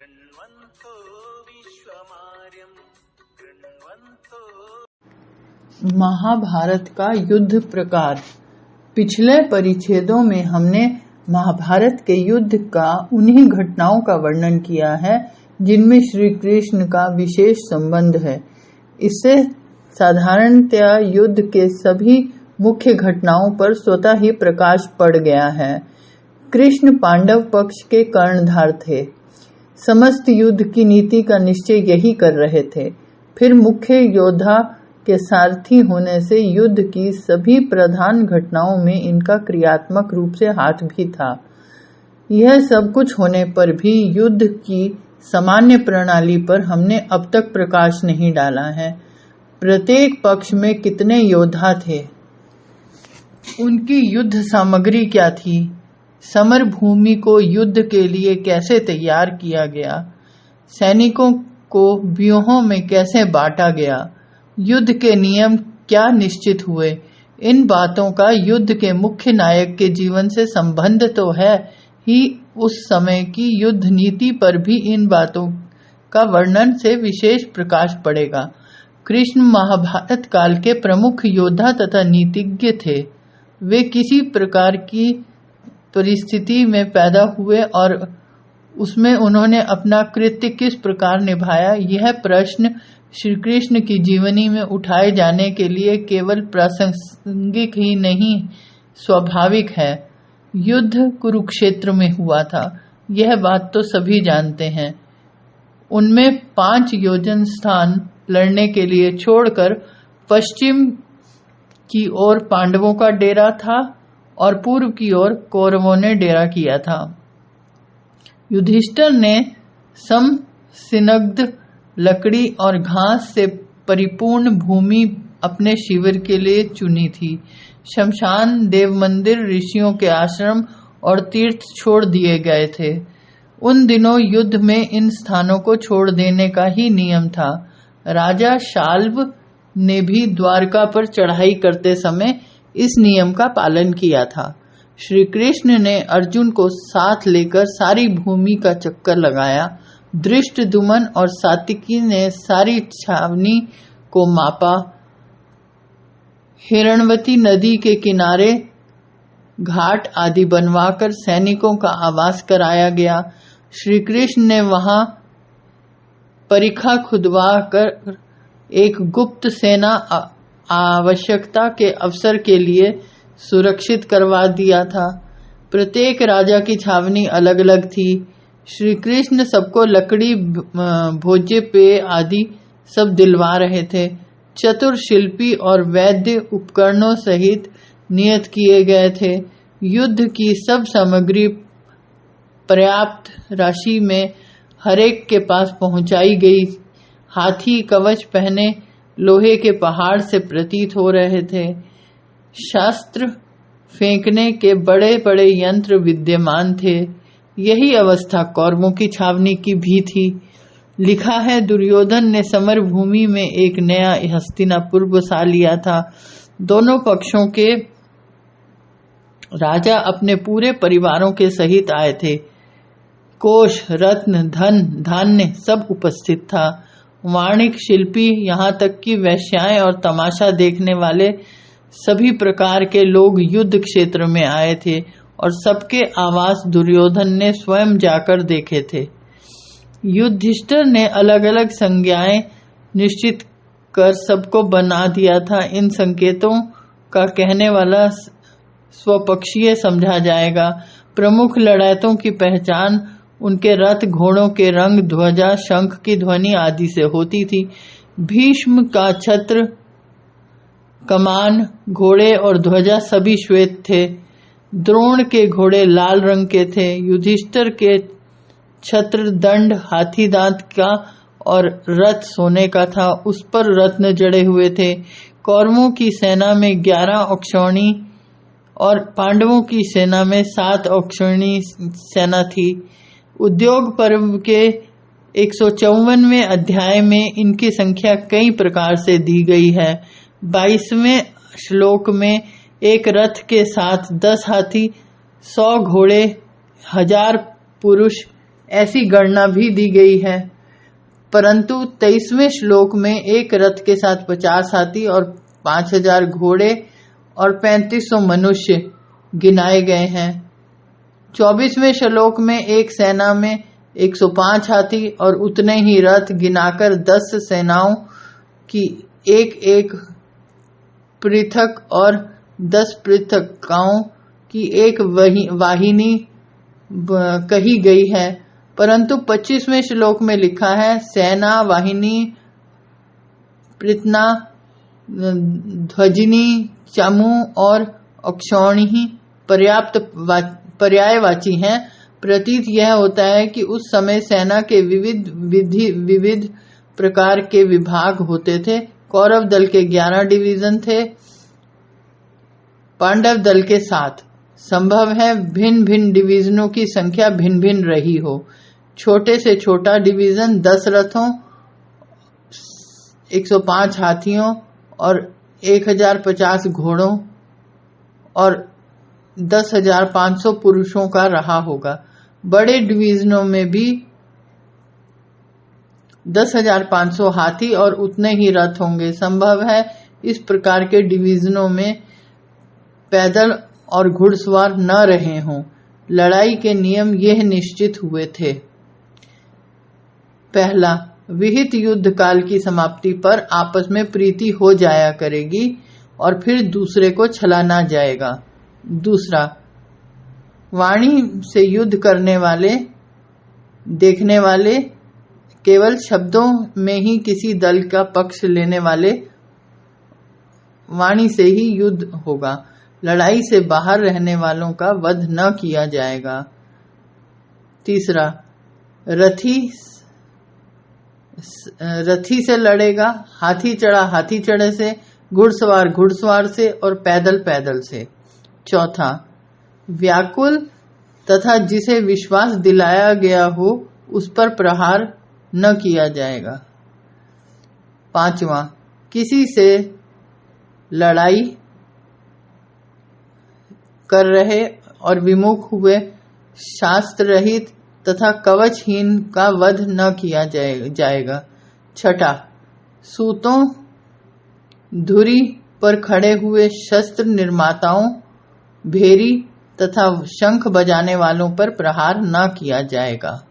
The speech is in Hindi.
कृण्वन्तो विश्वमार्यं कृण्वन्तो। महाभारत का युद्ध प्रकार। पिछले परिच्छेदों में हमने महाभारत के युद्ध का उन्हीं घटनाओं का वर्णन किया है जिनमें श्री कृष्ण का विशेष संबंध है। इससे साधारणतया युद्ध के सभी मुख्य घटनाओं पर स्वतः ही प्रकाश पड़ गया है। कृष्ण पांडव पक्ष के कर्णधार थे। समस्त युद्ध की नीति का निश्चय यही कर रहे थे। फिर मुख्य योद्धा के सारथी होने से युद्ध की सभी प्रधान घटनाओं में इनका क्रियात्मक रूप से हाथ भी था। यह सब कुछ होने पर भी युद्ध की सामान्य प्रणाली पर हमने अब तक प्रकाश नहीं डाला है। प्रत्येक पक्ष में कितने योद्धा थे, उनकी युद्ध सामग्री क्या थी, समर भूमि को युद्ध के लिए कैसे तैयार किया गया, सैनिकों को व्यूहों में कैसे बांटा गया, युद्ध के नियम क्या निश्चित हुए, इन बातों का युद्ध के मुख्य नायक के जीवन से संबंध तो है ही, उस समय की युद्ध नीति पर भी इन बातों का वर्णन से विशेष प्रकाश पड़ेगा। कृष्ण महाभारत काल के प्रमुख योद्धा तथा नीतिज्ञ थे। वे किसी प्रकार की परिस्थिति में पैदा हुए और उसमें उन्होंने अपना कृत्य किस प्रकार निभाया, यह प्रश्न श्री कृष्ण की जीवनी में उठाए जाने के लिए केवल प्रासंगिक ही नहीं स्वाभाविक है। युद्ध कुरुक्षेत्र में हुआ था, यह बात तो सभी जानते हैं। उनमें 5 योजन स्थान लड़ने के लिए छोड़कर पश्चिम की ओर पांडवों का डेरा था और पूर्व की ओर कौरवों ने डेरा किया था। युधिष्ठिर ने समसिनग्ध लकड़ी और घास से परिपूर्ण भूमि अपने शिविर के लिए चुनी थी। शमशान, देव मंदिर, ऋषियों के आश्रम और तीर्थ छोड़ दिए गए थे। उन दिनों युद्ध में इन स्थानों को छोड़ देने का ही नियम था। राजा शाल्व ने भी द्वारका पर चढ़ाई करते समय इस नियम का पालन किया था। श्री कृष्ण ने अर्जुन को साथ लेकर सारी भूमि का चक्कर लगाया। धृष्टद्युम्न और सात्विकी ने सारी छावनी को मापा। हिरण्यवती नदी के किनारे घाट आदि बनवाकर सैनिकों का आवास कराया गया। श्री कृष्ण ने वहां परिखा खुदवा कर एक गुप्त सेना आवश्यकता के अवसर के लिए सुरक्षित करवा दिया था। प्रत्येक राजा की छावनी अलग अलग थी। श्री कृष्ण सबको लकड़ी, भोज्य पेय आदि सब दिलवा रहे थे। चतुर शिल्पी और वैद्य उपकरणों सहित नियत किए गए थे। युद्ध की सब सामग्री पर्याप्त राशि में हरेक के पास पहुंचाई गई। हाथी कवच पहने लोहे के पहाड़ से प्रतीत हो रहे थे। शास्त्र फेंकने के बड़े बड़े यंत्र विद्यमान थे। यही अवस्था कौरवों की छावनी की भी थी। लिखा है, दुर्योधन ने समर भूमि में एक नया हस्तिनापुर बसा लिया था। दोनों पक्षों के राजा अपने पूरे परिवारों के सहित आए थे। कोष, रत्न, धन, धान्य सब उपस्थित था। वाणिक, शिल्पी, यहाँ तक कि वैश्याएं और तमाशा देखने वाले सभी प्रकार के लोग युद्ध क्षेत्र में आए थे और सबके आवास दुर्योधन ने स्वयं जाकर देखे थे। युधिष्ठिर ने अलग अलग संज्ञाएं निश्चित कर सबको बना दिया था। इन संकेतों का कहने वाला स्वपक्षीय समझा जाएगा। प्रमुख लड़ाकों की पहचान उनके रथ, घोड़ों के रंग, ध्वजा, शंख की ध्वनि आदि से होती थी। भीष्म का छत्र, कमान, घोड़े और ध्वजा सभी श्वेत थे। द्रोण के घोड़े लाल रंग के थे। युधिष्ठिर के छत्र, दंड हाथी दांत का और रथ सोने का था, उस पर रत्न जड़े हुए थे। कौरवों की सेना में 11 अक्षौणी और पांडवों की सेना में 7 अक्षौणी सेना थी। उद्योग पर्व के 154वें अध्याय में इनकी संख्या कई प्रकार से दी गई है। 22वें श्लोक में एक रथ के साथ 10 हाथी, 100 घोड़े, 1000 पुरुष ऐसी गणना भी दी गई है। परंतु 23वें श्लोक में एक रथ के साथ 50 हाथी और 5000 घोड़े और 3500 मनुष्य गिनाए गए हैं। 24वें श्लोक में एक सेना में 105 हाथी और उतने ही रथ गिनाकर 10 सेनाओं की एक एक पृथक और 10 पृथकाओं की एक वाहिनी कही गई है। परंतु 25वें श्लोक में लिखा है सेना वाहिनी पृतना ध्वजिनी चमू और अक्षौणी पर्यायवाची हैं। प्रतीत यह होता है कि उस समय सेना के विविध प्रकार के विभाग होते थे। कौरव दल के 11 डिवीजन थे, पांडव दल के 7। संभव है भिन्न भिन्न डिवीजनों की संख्या भिन्न भिन्न रही हो। छोटे से छोटा डिवीजन 10 रथों, 105 हाथियों और 1050 घोड़ों और 10,500 पुरुषों का रहा होगा। बड़े डिवीजनों में भी 10,500 हाथी और उतने ही रथ होंगे। संभव है इस प्रकार के डिवीजनों में पैदल और घुड़सवार न रहे हों। लड़ाई के नियम यह निश्चित हुए थे। पहला, विहित युद्ध काल की समाप्ति पर आपस में प्रीति हो जाया करेगी और फिर दूसरे को छला ना जाएगा। दूसरा, वाणी से युद्ध करने वाले देखने वाले केवल शब्दों में ही किसी दल का पक्ष लेने वाले वाणी से ही युद्ध होगा। लड़ाई से बाहर रहने वालों का वध न किया जाएगा। तीसरा, रथी से लड़ेगा, हाथी चढ़ा हाथी चढ़े से, घुड़सवार घुड़सवार से और पैदल पैदल से। चौथा, व्याकुल तथा जिसे विश्वास दिलाया गया हो उस पर प्रहार न किया जाएगा। पांचवा, किसी से लड़ाई कर रहे और विमुख हुए शास्त्र रहित तथा कवचहीन का वध न किया जाएगा। छठा, सूतों धुरी पर खड़े हुए शस्त्र निर्माताओं, भेरी तथा शंख बजाने वालों पर प्रहार न किया जाएगा।